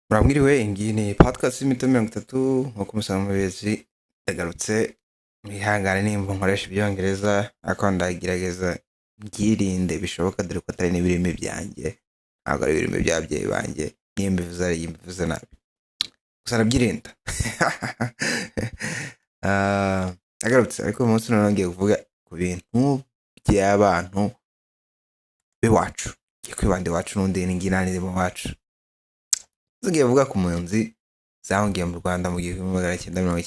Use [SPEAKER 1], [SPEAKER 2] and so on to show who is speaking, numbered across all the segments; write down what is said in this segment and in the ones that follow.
[SPEAKER 1] Muramwiriwe iyi ni podcast y'imito 30 nkuko musanzwe mubizi yagarutse mwihangane nimba nkoresha ibyongereza ariko ndagerageza byirinde bishoboka dore ko atari n'ibirimi byanjye ntabwo ari ibirimi by'ababyeyi banjye nimba bivuze nabi gusa nabyirinda yagarutse ariko uyu munsi ngiye kuvuga ku bintu by'abantu b'iwacu kwibanda iwacu n'undi n'inginanire mu wacu ngiye kuvuga ku mpunzi zahungiye mu Rwanda mu 1996 mu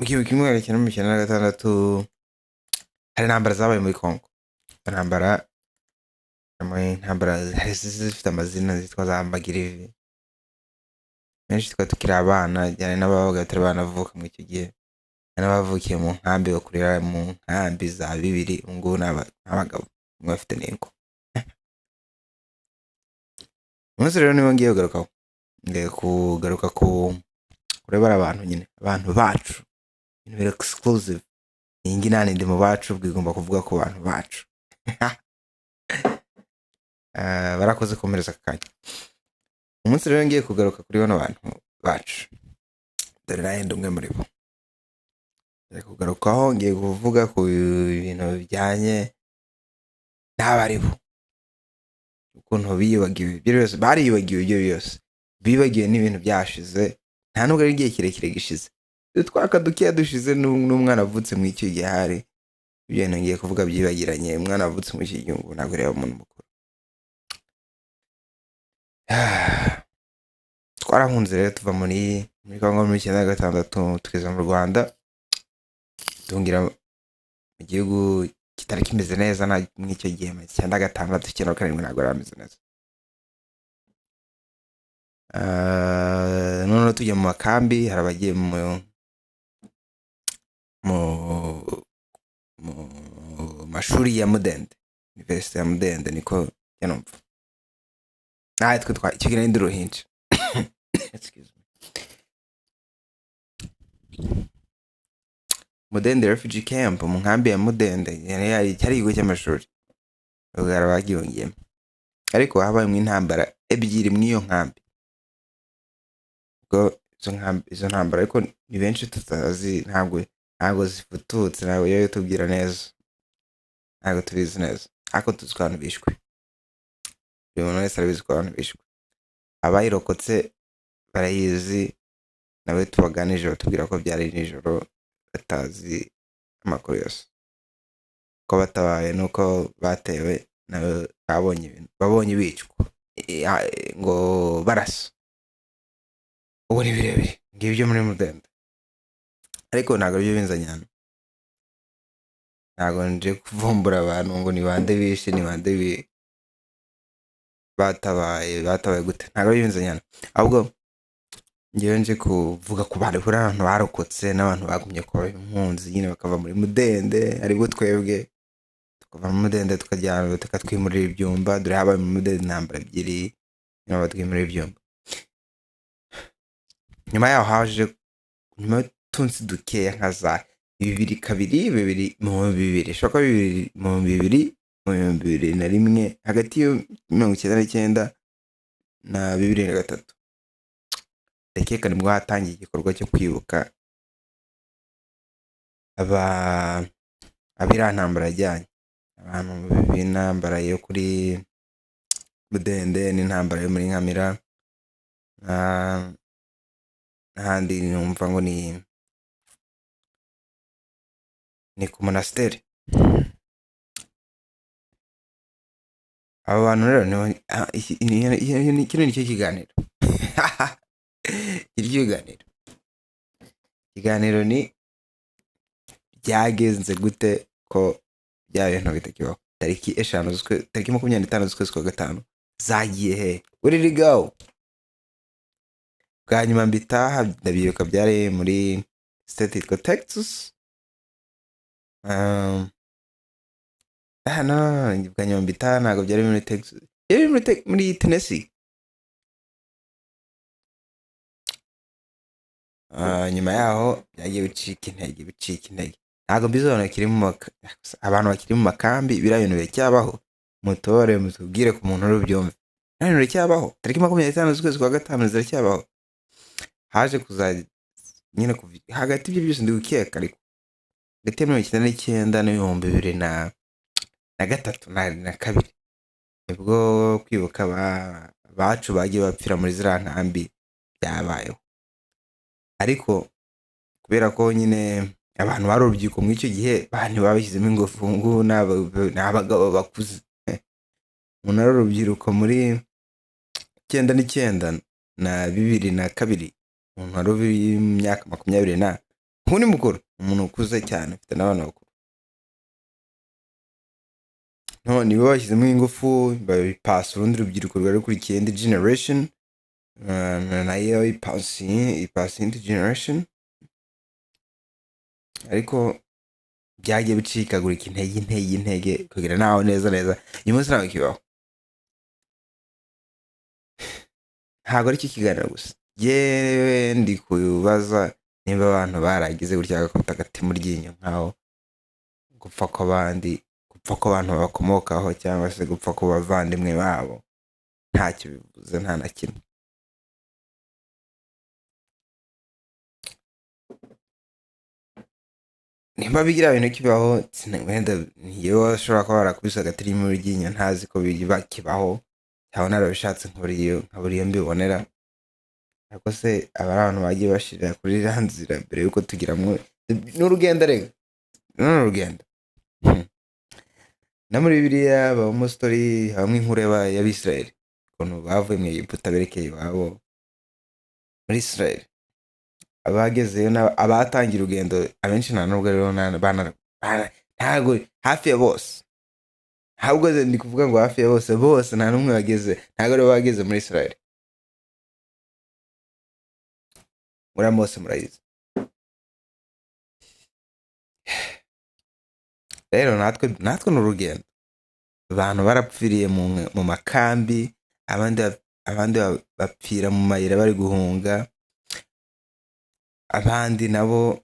[SPEAKER 1] 1996 hari intambara zabaye muri Kongo. intambara zifite amazina zitwa za Magirivi menshi tukiri abana cyane n'ababaga batari banavuka mu icyo gihe n'abavukiye mu nkambi bakurira mu nkambi za bibiri ngo n'abagabo bafite n'ingo. Umunsi rero niba ngiye kugaruka kurebera abantu nyine abantu bacu ibintu biri exclusive ingi nani ndi mu bacu bwigomba kuvuga ku bantu bacu. Barakoze komereza akanya. Umunsi rero ngiye kugaruka kuri bano bantu bacu dore nayo umwe muri bo ngiye kugarukaho ngiye kuvuga ku bintu bijyanye n'abari bo ukuntu biyibagiwe ibyo byose bariyibagiwe ibyo byose bibagiwe n'ibintu byashize nta nubwo ari igihe kirekire gishize twaka dukiya dushize n'umwana avutse mu icyo gihe hari ibyo bintu ngiye kuvuga byibagiranye umwana avutse mu iki gihugu ntabwo reba umuntu mukuru. Twarahunze rero tuva muri Kongo muri 1996 tugeza mu Rwanda tungira mu gihugu kitari kimeze neza na mw'icyo gihe mu 1996 ntabwo rameze neza. None tujya mu makambi harabagiye mu mashuri ya Mudende University ya Mudende niko yanumva twe twakigira indi ruhinja. Excuse me. Mudende refugee camp mu nkambi ya Mudende yari ikigo cy'amashuri bagiyongiyemo ariko habaye mu intambara ebyiri mw'iyo nkambi ubwo izo ntambara ariko ni benshi tutazi ntabwo zifututse ntabwo yo tubwira neza ntabwo tubizi neza ariko tuzi ko abantu bishwe buri muntu wese arabizi ko abantu bishwe abayirokotse barayizi nawe tubaganije batubwira ko byari nijoro batazi amakuru yose ko batabaye nuko batewe nawe babonye bicwa ngo barasa ubu ni birebire ngibyo muri Mudende ariko ntabwo byo binzanyana ntabwo nje kuvumbura abantu ngo ni bande bishe ni bande batabaye gute ntabwo byo binzanyana ahubwo ngiye nje kuvuga ku bantu barokotse n'abantu bagumye kuba impunzi nyine bakava muri Mudende aribwo twebwe tukava mu Mudende tukajyana tukatwimurira ibyumba dore habaye mu Mudende intambara ebyiri nyuma batwimurira ibyumba. Nyuma yaho haje nyuma tunsi dukeya nka za 2002 shoka 2001 hagati yo 1999 na 2003 rekeka nibwo hatangiye igikorwa cyo kwibuka abirantambara ajyanye abantu b'intambara yo kuri Mudende n'intambara yo muri Nkamira n'ahandi numva ngo ni ku monasteri. Aba bantu rero nicyo kiganiro ikiganiro ni byagenze gute ko bya bintu bitakibaho tariki 25 z'ukwezi kwa gatanu zagiye he where did it go bwa nyuma mbitaha ndabiyoka byari muri state yitwa Texas bwa nyuma mbitaha ntabwo byari muri Texas byari muri Tennessee. Nyuma yaho byagiye bicika intege ntabwo mbizona abantu bakiri mu makambi biriya bintu biracyabaho mutore mutubwire ku muntu urubyumve. None ruracyabaho tariki 25 z'ukwezi kwa gatanu ziracyabaho. Haje kuza nyine hagati y'ibyo byose ndi gukeka ariko hagati ya 1999 n'ibihumbi 2003 na kabiri nibwo kwibuka bacu bagiye bapfira muri ziriya nkambi byabayeho. Ariko kubera ko nyine abantu bari urubyiruko muri icyo gihe ntibabishyizemo ingufu ngubu ni abagabo bakuze. Umuntu ari urubyiruko muri 1999 na 2002, umuntu wari w'imyaka 20 nk'uni mukuru, umuntu ukuze cyane ufite n'abana bakuru. None nibo bashyizemo ingufu babipasa urundi rubyiruko rwari rukurikiye indi generation, nayo ipasi indi generation, ariko byagiye bicikagurika intege kugira naho neza uyu munsi ntabwo kibaho. Ntabwo ari cyo kiganiro gusa, yewe ndi kubaza niba abantu baragize gutya agakubita agati muryinyo nkaho gupfa kw'abandi, gupfa kw'abantu babakomokaho cyangwa se gupfa ku bavandimwe babo ntacyo bivuze, nta na kimwe. Nimba bigira ibintu kibaho wenda niyo washobora kuba warakubise agati mu ryinyo ntazi ko kibaho cyangwa narabishatse nkaburiyo mbibonera. Ariko se aba ari abantu bagiye bashirira kuri iriya nzira mbere yuko tugiramwo n'urugendo rega n'urugendo. Na muri Bibiliya babamo story hamwe inkuru y'Abisirayeli ukuntu bavuye mu Egiputa berekeye iwabo muri Israel. Abagezeyo abatangira urugendo abenshi nta nubwo rero ntago hafi ya bose, ahubwo ndi kuvuga ngo hafi ya bose nta n'umwe bageze, ntago rero bageze muri Israel. Muri Mose murayizi. Rero natwe n'urugendo, abantu barapfiriye mu makambi, abandi bapfira mu mayira bari guhunga, abandi nabo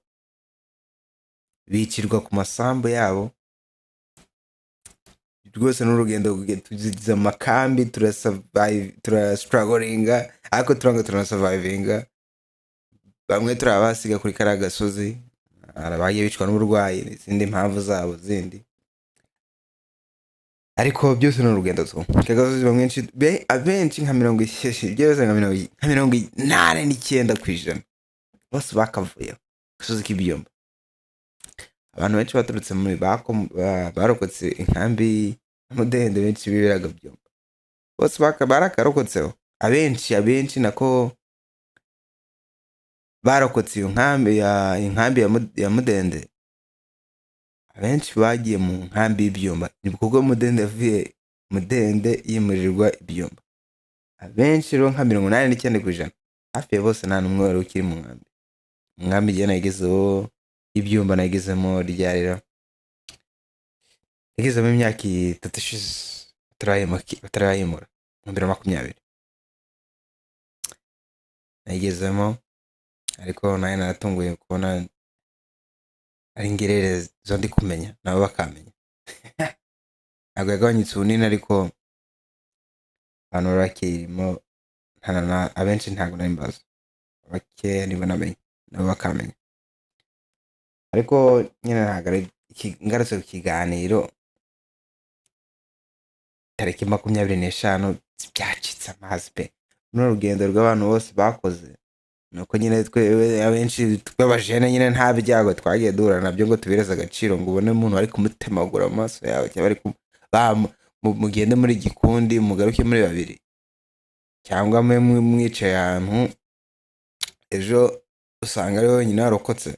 [SPEAKER 1] bicirwa ku masambu yabo. Rwose n'urugendo tugize amakambi, turastrugglinga ariko turanasurvivinga. Bamwe turabasiga kuri kariya gasozi, abagiye bicwa n'uburwayi n'izindi mpamvu zabo zindi, ariko byose n'urugendo tu kagasozi. Abenshi nka 89% bose bakavuyeho gasozi k'ibyumba. Abantu benshi baturutse muri barokotse inkambi y'Amudende, benshi biberaga byumba, bose barakarokotseho. Abenshi nako barokotse iyo inkambi ya Mudende, abenshi bagiye mu nkambi y'ibyumba. Ni kuko Mudende yimurirwa ibyumba. Abenshi rero nka 89% hafi ya bose nta n'umwe wari ukiri mu nkambi. Nkambi igihe nagezeho ibyumba nagezemo ryarira yagezemo imyaka 3 ishize batarayimura mu 2020 nagezemo, ariko nayo naratunguye kubona ari ingerere zo ndi kumenya nabo bakamenya. Ntabwo yagabanyitse ubunini, ariko abantu barakirimo abenshi ntabwo nari mbaza, bake nibo namenye nabo bakamenya. Ariko nyine ntabwo ari ngarutse ku kiganiro tariki 25 byacitse amazi pe. N'urugendo rw'abantu bose bakoze nuko nyine twe abenshi tw'abajene nyine nta byago twagiye duhura nabyo ngo tubireze agaciro ngo ubone umuntu ari kumutemagura amaso yawe cyangwa ari mugende muri gikundi mugaruke muri babiri, cyangwa mwicaye ahantu ejo usanga ari wenyine warokotse.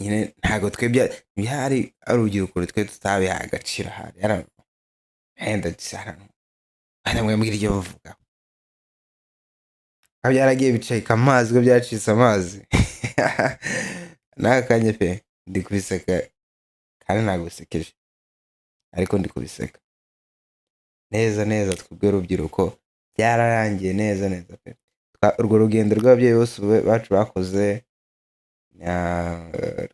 [SPEAKER 1] Nyine ntago twebye byari ari urubyiruko twe tutabiha agaciro. Hari yarahenda cyane mwe mbwira ibyo bavuga byaragiye bicika amazi, byacitse amazi. Nakanye pe ndi kubiseka kandi nagusekeje, ariko ndi kubiseka neza twebwe urubyiruko byararangiye neza pe. Urwo rugendo rw'ababyeyi bose bacu bakoze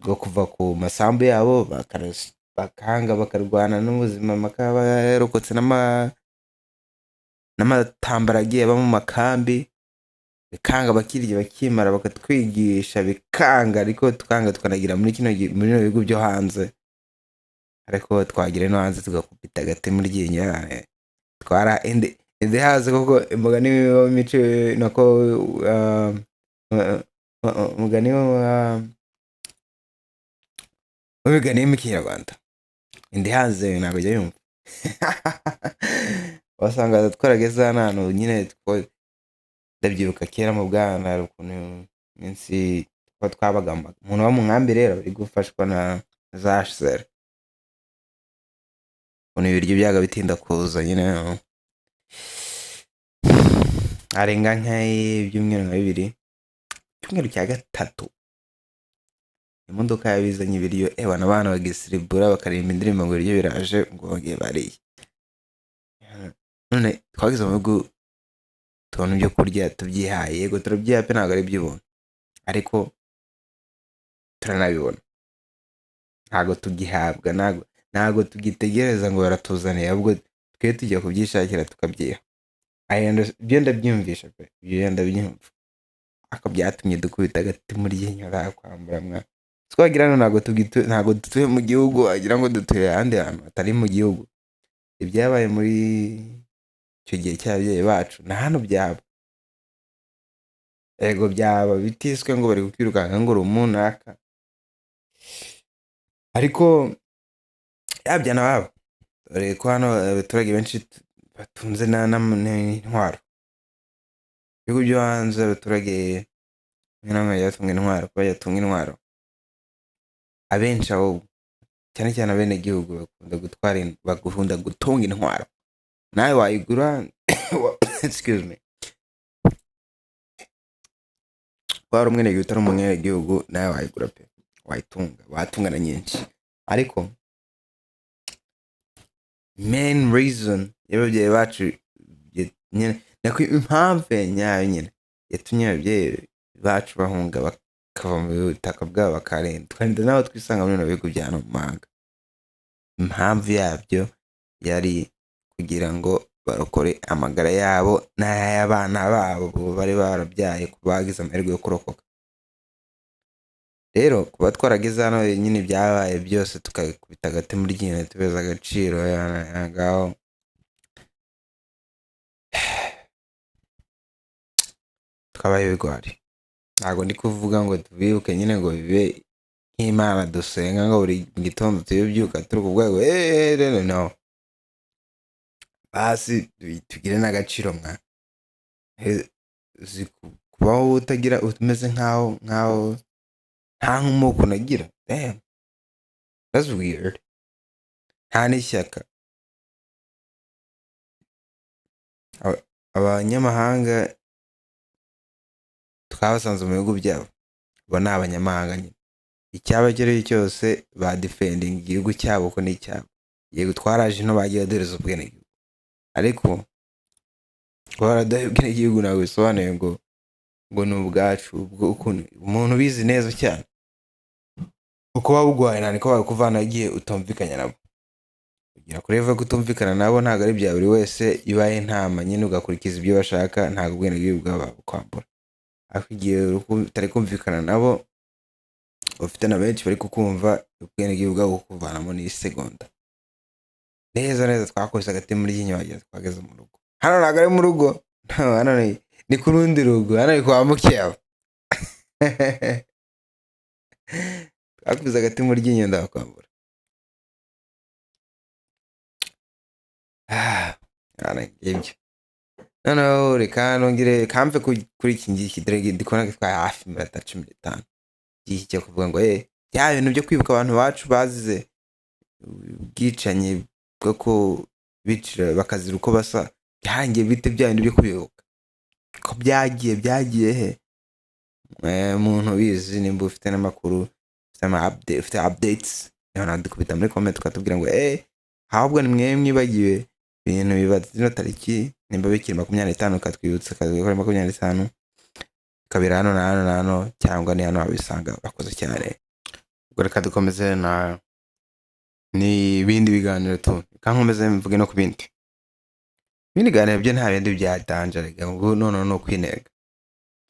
[SPEAKER 1] rwo kuva ku masambu yabo bakanga bakarwana n'ubuzima makaba yarokotse n'amatambara agiye aba mu makambi, bikanga bakirya bakimara bakatwigisha bikanga, ariko tukanga tukanagira muri bino bihugu byo hanze, ariko twagira no hanze tugakubita agati mu ryinyo. Twara indi haze koko umugani w'imico nako umugani w'imigani y'Ikinyarwanda, indi hanze ntabwo ajya yumva. Wasanga twarageze hano nyine ndabyibuka kera mu bwana hari ukuntu iminsi twabaga umuntu wo mu nkambi rero ari gufashwa na za HCR, ukuntu ibiryo byaga bitinda kuza nyine arenga nk'ibyumweru nka bibiri, icyumweru cya gatatu imodoka yabizanye ibiryo abana bagisiribura bakaririmba indirimbo ngo ibiryo biraje ngo bagiye bariye. None twagize mu bihugu tubona ibyo kurya tubyihaye, yego turabyiha pe ntabwo ari iby'ubuntu, ariko turanabibona, ntabwo tugihabwa, ntabwo tugitegereza ngo baratuzaniye, ahubwo twe tujya kubyishakira tukabyiha. Ibyo ndabyumvisha pe, ibyo ndabyumva, ariko byatumye dukubita agati mu ryinyo kwambura mwa twagira hano. Ntabwo dutuye mu gihugu wagira ngo dutuye ahandi hantu hatari mu gihugu. Ibyabaye muri icyo gihe cy'ababyeyi bacu na hano byaba, yego byaba bitiswe ngo bari kukwirukanka ngo uri umunaka, ariko yabya nababo. Dore ko hano abaturage benshi batunze n'intwaro, ibihugu byo hanze abaturage yatunga intwaro, kuba yatunga intwaro abenshi aho cyane cyane abenegihugu bakunda gutunga intwaro. Nawe wayigura excuse me, wari umwenegihugu utari umunyegihugu nawe wayigura pe, watunga na nyinshi, ariko main reason y'ababyeyi bacu nyine nako impamvu nyayo nyine yatumye ababyeyi bacu bahunga bakava mu butaka bwabo bakarinda naho twisanga muri bihugu bya hano mu mahanga. Impamvu yabyo yari kugira ngo barokore amagara yabo n'ay'abana babo bari barabyaye, kubagize amahirwe yo kurokoka. Rero kuba twarageze hano nyine byabaye byose tukabita agati mu ryinyo tubeza agaciro ngaho, twabaye ibigwari. Ntabwo ndi kuvuga ngo tubibuke nyine ngo bibe nk'Imana dusenga ngo buri gitondo tubyuka turi kubwego no, basi tugire n'agaciro mwa kubaho utagira umeze nkaho nta nk'umuko nagira. Damn, that's weird. Nta n'ishyaka. Abanyamahanga twabasanze mu bihugu byabo, bo ni abanyamahanga nyine, icyaba kiri cyose ba defending igihugu cyabo ko ni icyabo. Yego twaraje no bagiye baduhereza ubwenegihugu, ariko baraduha ubwenegihugu ntabwo bisobanuye ngo ni ubwacu. Umuntu ubizi neza cyane uko wabugwaye nta niko bakuvana igihe utumvikanya nabo, kugira kureva kutumvikana nabo ntabwo ari bya buri wese ibaye intama nyine ugakurikiza ibyo bashaka, ntabwo ubwenegihugu bwabo kwambura. Ariko igihe utari kumvikana nabo, ufite na benshi bari kukumva, ubwenegihugu bwabo kuvanamo n'isegonda. Neza twakubise agati muri ryinyo wagira twageze mu rugo. Hano ntabwo ari mu rugo, hano ni ku rundi rugo, hano ni kwa mukeba. Twakubise agati muri ryinyo ndakwambura. Ngibyo noneho reka nongere kamve kuri iki ngiki, dore ndikubona ko hafi iminota 15 iki cyo kuvuga ngo bya bintu byo kwibuka abantu bacu bazize ubwicanyi bwo ko bicira bakazira uko basa, byarangiye bite bya bintu byo kubibuka ko byagiye he? Umuntu bizi nimba ufite n'amakuru, ufite updates, dukubita muri comment tukatubwira ngo ahubwo ni mwe mwibagiwe ibintu biba zino tariki, nimba bikiri 25 katwibutsa kazi ko 25 kabira hano cyangwa ni hano wabisanga. Bakoze cyane. Ubwo reka dukomeze na ni ibindi biganiro tu kankomeze mvuge no kubindi ibindi biganiro byo nta bindi byatanje rega ngo none no kwinega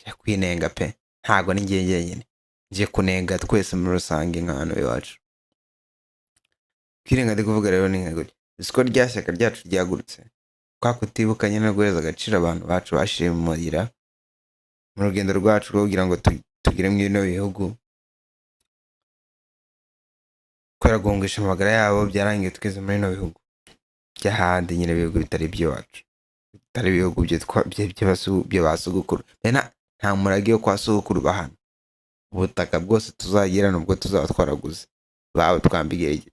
[SPEAKER 1] cya kwinenga pe ntago ni ngiye yenyine ngiye kunenga twese muri rusange nk'ahantu iwacu kwirenga ndi kuvuga rero ni nkego isiko ryashyaka ryacu ryagurutse kwa kutibuka nyine guheza agaciro abantu bacu bashimurira mu rugendo rwacu rwo kugira ngo tugire mu bino bihugu kubera guhungisha amagara yabo byarangiye tugeze muri bino bihugu by'ahandi nyine ibihugu bitari iby'iwacu bitari ibihugu byo basugukuru nta murage wo kwa sugukuru bahana ubutaka bwose tuzagira nubwo tuzaba twaraguze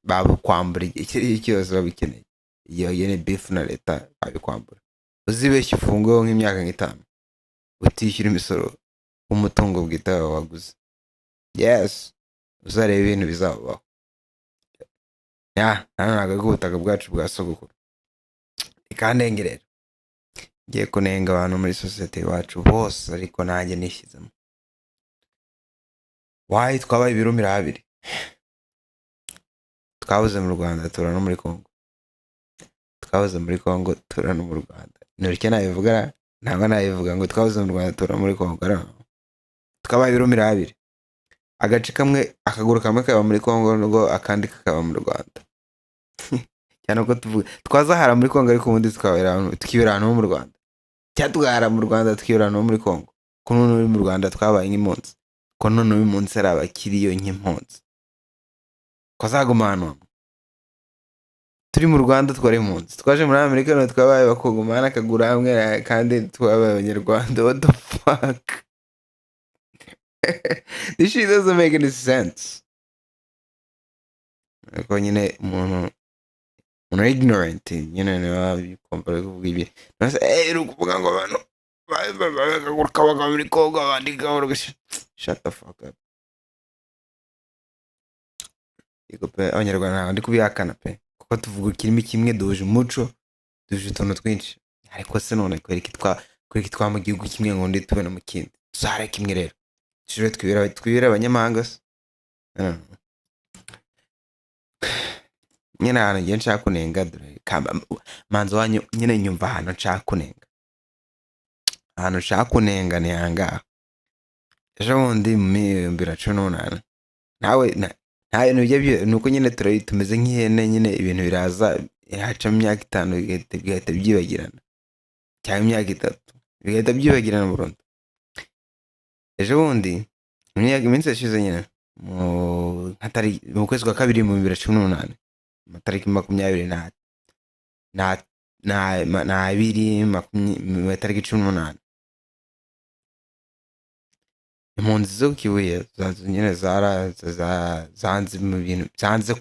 [SPEAKER 1] babukwambura igihe cyose babikeneye iyo ni beef na leta babikwambura uzibeshye ufunguyeho nk'imyaka nk'itanu utishyura imisoro w'umutungo bwite wawe waguze yes uzareba ibintu bizabaho ntabwo ubutaka bwacu bwa sogokuru ikandenge rero ngiye kunenga abantu muri sosiyete iwacu bose ariko nanjye nishyizemo wayi twabaye ibirumira habiri twabuze mu Rwanda tura no muri Kongo twabuze muri Kongo tura no mu Rwanda nurike nabivuga ntabwo nabivuga ngo twabuze mu Rwanda tura muri Kongo twabaye ibirumira habiri agace kamwe akaguru kamwe kaba muri Kongo ngo akandi kakaba mu Rwanda cyane uko tuvuga twazahara muri Kongo ariko ubundi tukibera ahantu mu Rwanda cyatugara mu Rwanda tukibera ahantu muri Kongo ko none mu Rwanda twabaye nk'impunzi ko none uyu munsi ari abakiriyo nk'impunzi ko zaguma hano turi mu Rwanda twari impunzi twaje muri Amerika none twabaye bakogumana akagura hamwe kandi twabaye abanyarwanda what the fuck this shit doesn't make any sense ko nyine umuntu ignorant nyine niba bikompara kuvuga ibi nase rukuvuga ngo abantu bagaruka muri Kongo abandi gahunnda shut the fuck up yego pe abanyarwanda ndi kubihakana pe kuko tuvuga ikirimi kimwe duje umuco duje utuntu twinshi ariko se none kwereka twa mu gihugu kimwe ngo ndi tubona mu kindi tuzare kimwe rero tujye twibera abanyamahanga se nyine ahantu ngiye nshaka kunenga dore manzo wanyu nyine nyumva ahantu nshaka kunenga ahantu nshaka kunenga ni ahangaha ejo bundi mu 2018 nawe nta bintu bijya nuko nyine tumeze nk'ihene nyine ibintu biraza haca mu myaka 5 bigahita byibagirana cyangwa imyaka 3 bigahita byibagirana burundu ejo bundi mu myaka iminsi yashize nyine mu kwezi kwa kabiri mu 2018 matariki 20 na abiri matariki 18 impunzi zo Kibuye nyine zanze mu bintu zanze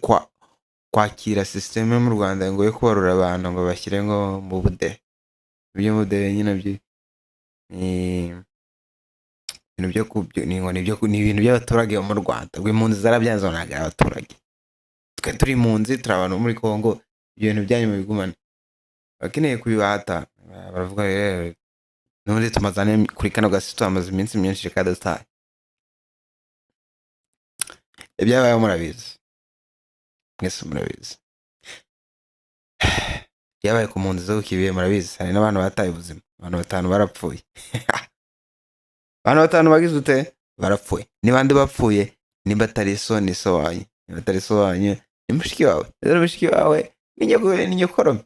[SPEAKER 1] kwakira systeme mu Rwanda ngo yo kubarura abantu ngo bashyire ngo mu bude by'umude nyine ni ibintu by'abaturage mu Rwanda ngo impunzi zarabyanze naga abaturage twe turi impunzi turi abantu muri Kongo ibyo bintu byanyu mu bigumane bakeneye kubibata baravuga rero none tumazane kuri kano gasito amaze iminsi myinshi kadataye ibyabaye murabizi mwese murabizi byabaye ku mpunzi zo Kibuye murabizi hari n'abantu bataye ubuzima abantu 5 barapfuye abantu 5 bagize ute barapfuye nibande bapfuye nimba atari so ni so wanyu niba atari so wanyu ni mushiki wawe rero mushiki wawe ni nyokorome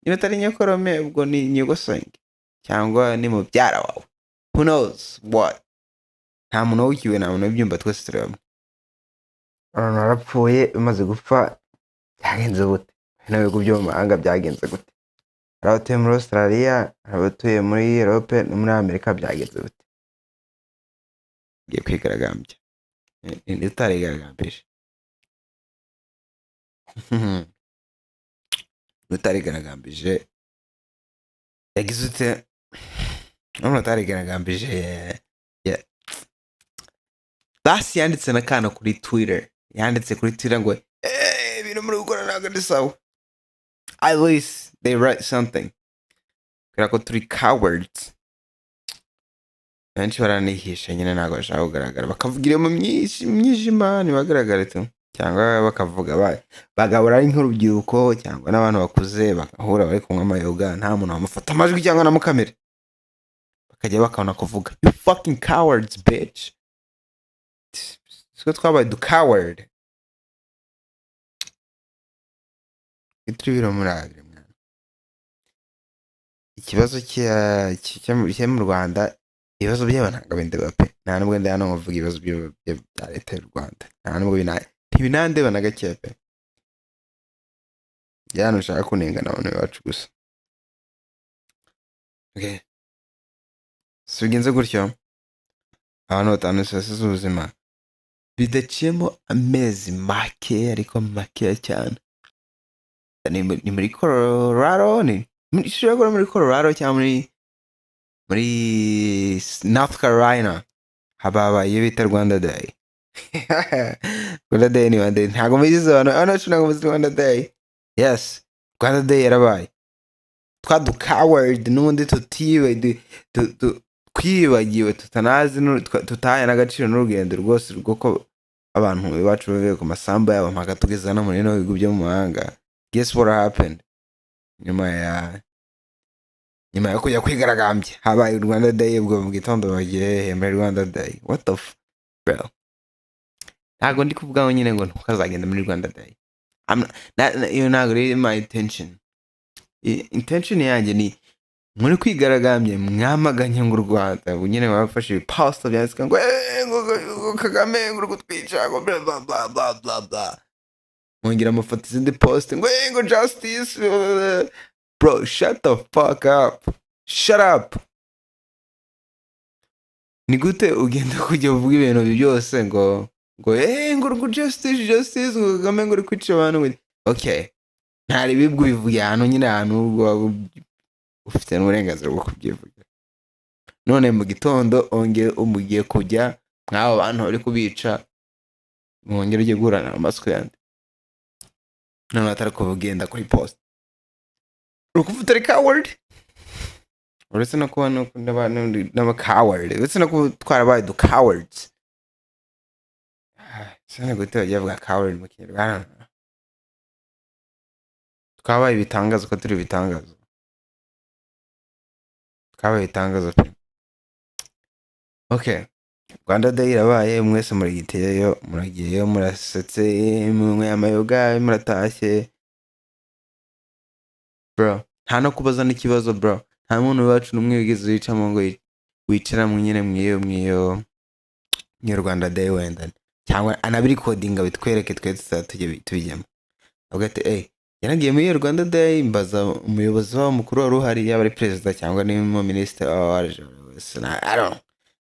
[SPEAKER 1] niba atari nyokorome ubwo ni nyogosenge cyangwa ni mubyara wawe who knows what nta muntu w'ukiwe nta muntu w'ibyumba twese turi bamwe abantu barapfuye bimaze gupfa byagenze gute n'ibihugu byo mu mahanga byagenze gute hari abatuye muri Australia hari abatuye muri Europe no muri Amerika byagenze gute ngiye kwigaragambya utarigaragambije utarigaragambije yagize ute none utarigaragambije basi yanditse n'akantu kuri Twitter yanditse kuri Twitter ngo ibintu muri gukora ntabwo ari sawa at least they write something kubera ko turi cowards benshi baranihisha nyine ntabwo bashaka kugaragara bakavugira mu myijima ntibagaragare tu cyangwa bakavuga bagahura ari nk'urubyiruko cyangwa n'abantu bakuze bagahura bari kunywa amayoga nta muntu wamufata amajwi cyangwa namukamere bakajya bakabona kuvuga you fucking cowards bitch siko twabaye du coward turi Ibirumira ikibazo cyo mu Rwanda ibibazo by'aba ntabwo bindeba pe nta nubwo ndi hano nkuvuga ibibazo bya leta y'u Rwanda nta nubwo ntibinandeba na gake pe hano ushaka kunengana abantu bacu gusa okay so bigenze gutyo abantu batanu sasa z'ubuzima bidaciyemo amezi make ariko make cyane ni muri Colorado ni muri Colorado cyangwa muri North Carolina habaye bita Rwanda Day Rwanda Day ni Rwanda Day ntabwo mubizi abantu ntabwo mubizi Rwanda Day yes Rwanda Day yarabaye twadu coward n'undi twibagiwe tutanazi tutaye n'agaciro n'urugendo rwose rw'uko abantu bacu bavuye ku masamba yabo mpaka tugeza no muri bihugu byo mu mahanga guess what happened nyuma yo kujya kwigaragambya habaye Rwanda Day ubwo mu gitondo bagiye muri Rwanda Day what the bro ntabwo ndi kuvuga ngo nyine ngo ntukazagenda muri Rwanda Day you ntabwo really my intention yanjye ni muri kwigaragambye mwamaganye ngo u Rwanda nyine bafashe post byanditswe ngo Kagame ngo kutwica ngo bla bla bla bla bla bla mwongera amafoto izindi post ngo justice bro shut the fuck up shut up ni gute ugenda kujya uvuga ibintu byose ngo justice ngo Kagame ngo kwica abantu okay ntari bibwo bivuye hano nyine ahantu ufite n'uburenganzira bwo kubyivugira none mu gitondo umugiye kujya nk'abo bantu bari kubica mwongera ugiye guhurana amasiko yandi none atari kubugenda kuri post ukuvuta ari coward uretse no kuba n'aba coward uretse no kuba twarabaye du cowards sene gute bagiye bavuga coward mu Kinyarwanda twabaye ibitangazo ko turi ibitangazo twabaye ibitangazo pe okay Rwanda Day irabaye mwese muragiyeyo murasetse mwe amayoga muratashye bro nta no kubaza n'ikibazo bro nta muntu wacu n'umwe wigeze wicamo ngo wicara mu nyine mwiyo Rwanda Day wenda cyangwa anabiri codinga bitwereke twe tujye tubijyamo agati yaragiye muri Rwanda Day mbaza umuyobozi wa mukuru wari uhari yaba ari president cyangwa ni mu minister I don't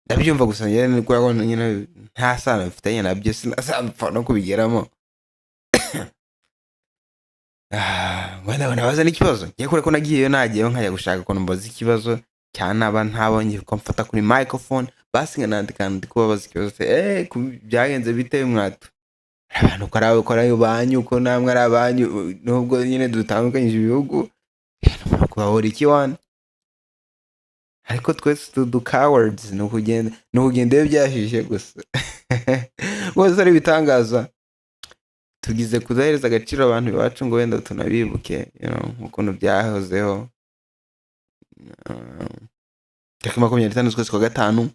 [SPEAKER 1] ndabyumva gusa njye ko nyine nta sano mfitanye nabyo sinasapfa no kubigeramo wenda nabaza n'ikibazo ngiye kure ko nagiyeyo nkajya gushaka ko mbaza ikibazo cyane aba ntabonye ko mfata kuri microphone basi nkandika kubabaza ikibazo byagenze bite mwatu abantu kora banyu ko namwe ari abanyu nubwo nyine dutandukanyije ibihugu kubahora ikiwana ariko twese du cowards n'ukugenda byashishe gusa bose ari bitangaza tugize kuzahereza agaciro abantu bacu ngo wenda tunabibuke ukuntu byahozeho tariki 25 z'ukwezi kwa gatanu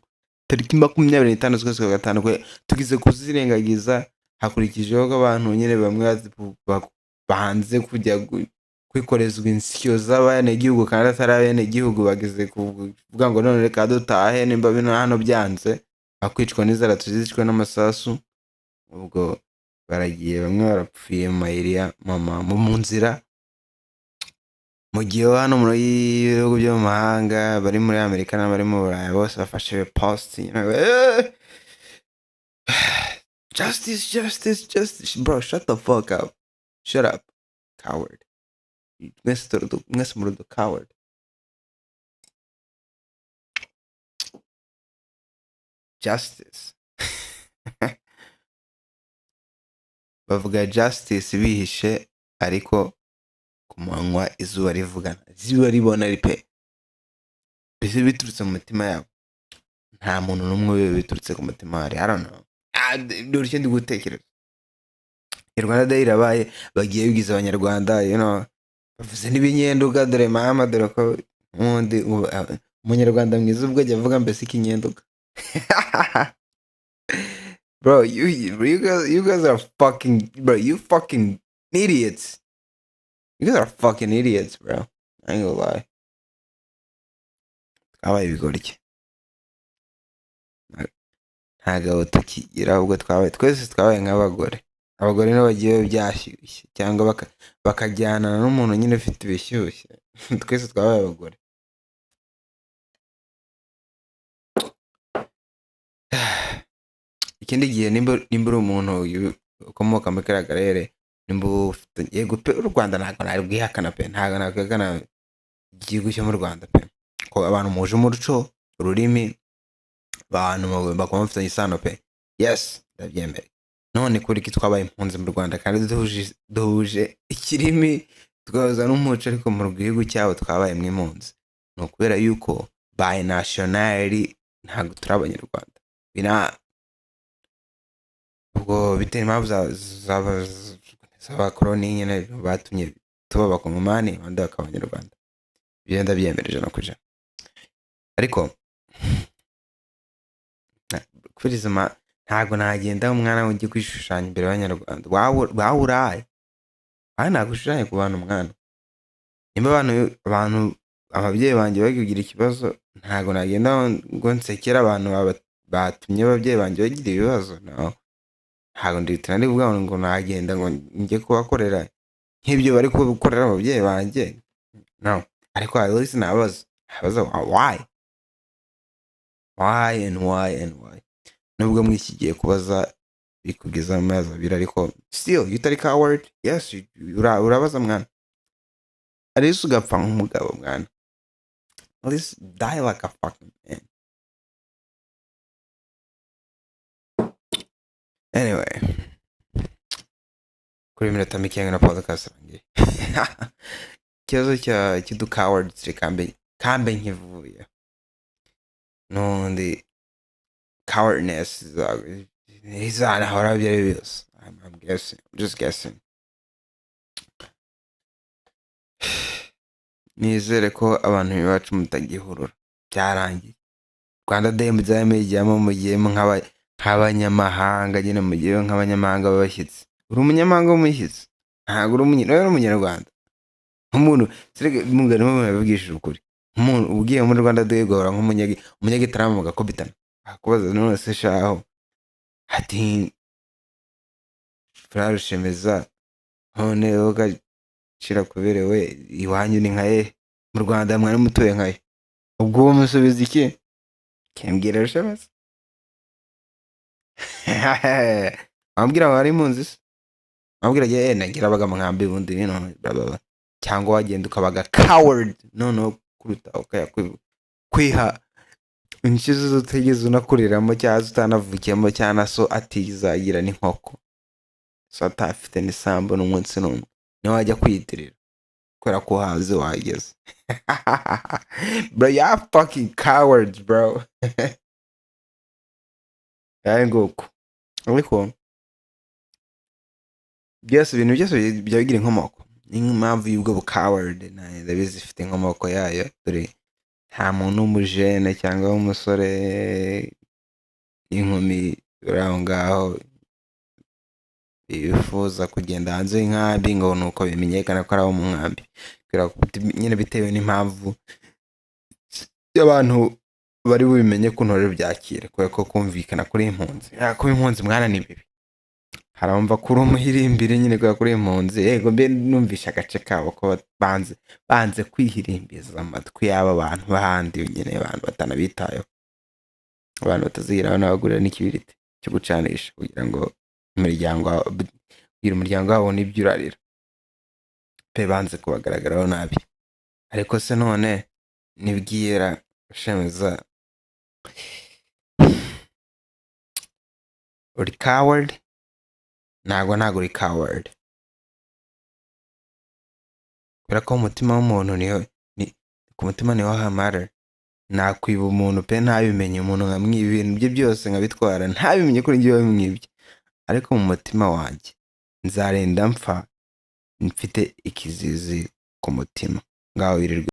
[SPEAKER 1] tariki 25 z'ukwezi kwa gatanu tugize kuzirengagiza hakurikijeho ko abantu nyine bamwe bahanze kujya kwikorezwa insyo z'abanegihugu kandi atari abenegihugu bagize kuvuga ngo none reka dutahe nimba bino hano byanze bakwicwa n'inzara tuzicwa n'amasasu ubwo baragiye bamwe barapfuye mu mayiriya mu nzira mu gihe hano muri bihugu byo mu mahanga bari muri Amerika n'abari mu Burayi bose bafashe post justice bro shut the fuck up shut up coward mwese muri the coward justice bavuga justice bihishe ariko kumanywa izuba rivugana izuba ribona ripe bise biturutse mu mutima yabo nta muntu n'umwe biturutse ku mutima hari I don't know dore ndi gutekereza Rwanda Day irabaye bagiye bigize abanyarwanda bavuze n'ibinyenduga dore mama dore ko ubundi umunyarwanda mwiza ubwo ajya avuga mbese ikinyenduga. Bro, you guys are fucking, bro, you fucking idiots. You guys are fucking idiots, bro. I ain't gonna lie. Twabaye ibigoryi. Ntabwo tukigira ahubwo twese twabaye nk'abagore. Abagore nibo bagiye byashyushye cyangwa bakajyana n'umuntu nyine ufite ibishyushye. Twese twabaye abagore. Ikindi gihe nimba uri umuntu ukomoka muri kariya karere, nimba ufite yego pe, u Rwanda ntabwo nari bwihakana pe, ntabwo nakwihakana igihugu cyo mu Rwanda pe, ko abantu muje umuco, ururimi, abantu bakaba bafitanye isano pe, yes ndabyemera. None kuri iki twabaye impunzi mu Rwanda kandi duhuje ikirimi tugahuza n'umuco, ariko mu gihugu cyabo twabaye impunzi. Ni ukubera yuko by nationality ntabwo turi abanyarwanda. Ubwo bitewe impamvu z'abakoloni nyine batumye tuba abakongomani abandi bakaba abanyarwanda. Ibyo ndabyemereje no kuja. Ariko kurizima ntabwo nagenda umwana ugiye kwishushanya imbere y'abanyarwanda. Wawuraye. Nagushushanya ku bantu mwana. Nimba abantu ababyeyi banjye bagira ikibazo, ntabwo nagenda ngo nsekera abantu batumye ababyeyi banjye bagira ibibazo. No. Ntabwo nditira ndi kuvuga ngo nagenda ngo njye kubakorera nk'ibyo bari kubakorera ababyeyi banjye. No. Ariko at least nabaza why and why. Nubwo mwishyigiye kubaza bikugeza mu mazi abiri, ariko still you utari coward. Yes, urabaza mwana. At least ugapfa nk'umugabo mwana. At least die like a fucking man. Anyway, kuri minota mike na podcast rangiye. Ikibazo cy'udu cowards kambe nkivuye. Nundi cowardness is ahora byose. I'm guessing. I'm just guessing. Nizere ko abantu bacu mutagihurura. Byarangiye. Rwanda Day muzamejyamo mugiyemo nk'abanyamahanga, nyine mugiye nk'abanyamahanga babashyitsi. Uri umunyamahanga w'umushyitsi. Ntabwo uri umunyarwanda. Umuntu sirege mungana mu babigishije ukuri. Umuntu ugiye muri Rwanda Day gahora nk'umunyagitarama mugakobitana. Akubaza none se shaho. Ati Frarushemeza none ugacira kuberewe iwanyu ni nkaye mu Rwanda mwana mutuye nkaye. Ubwo uwo musubiza iki? Kembwira Rushemeza. Ambwira ngo ari impunzi se. Ambwira je nagira abaga mu nkambi bundi none baba cyangwa wagenda ukabaga coward none kuruta ukaya kwiha inshizo zotegeze unakuriramo cyaza utanavukiyemo cyana so atizagira n'inkoko. So atafite n'isambu n'umunsi n'umwe. Ni wajya kwiyitirira. Kwera ko haze wageze. Bro, you are fucking cowards, bro. Nguko. Ariko ibintu byose byagira inkomoko. Impamvu y'ubwo coward ndabizi ifite inkomoko yayo. Dore nta muntu w'umujene cyangwa w'umusore inkumi uraho ngaho bifuza kugenda hanze y'inkambi ngo nuko bimenyekana ko ari abo mu nkambi. Nyine bitewe n'impamvu y'abantu bari bubimenye ko ntore byakira kubera ko kumvikana kuri impunzi. Kuba impunzi mwana ni bibi. Harumva kuri umuhirimbire nyine kubera kuri impunzi. Yego mbe numvisha agace kabo ko banze kwihirimbiza amatwi y'aba bantu bahandi nyine abantu batanabitayeho. Abantu batazira n'abagurira n'ikibiriti cyo gucanisha kugira ngo umuryango wabo n'ibyo urarira. Pe banze kubagaragaraho nabi. Ariko se none nibwira Rushemeza uri coward? Ntabwo uri coward. Kubera ko umutima w'umuntu ku mutima niho hamara. Nakwiba umuntu pe ntabimenye umuntu nkamwiba ibintu bye byose nkabitwara ntabimenye kuri njye bimwibye. Ariko mu mutima wanjye nzarinda mpfa mfite ikizizi ku mutima. Ngaho wirirwe.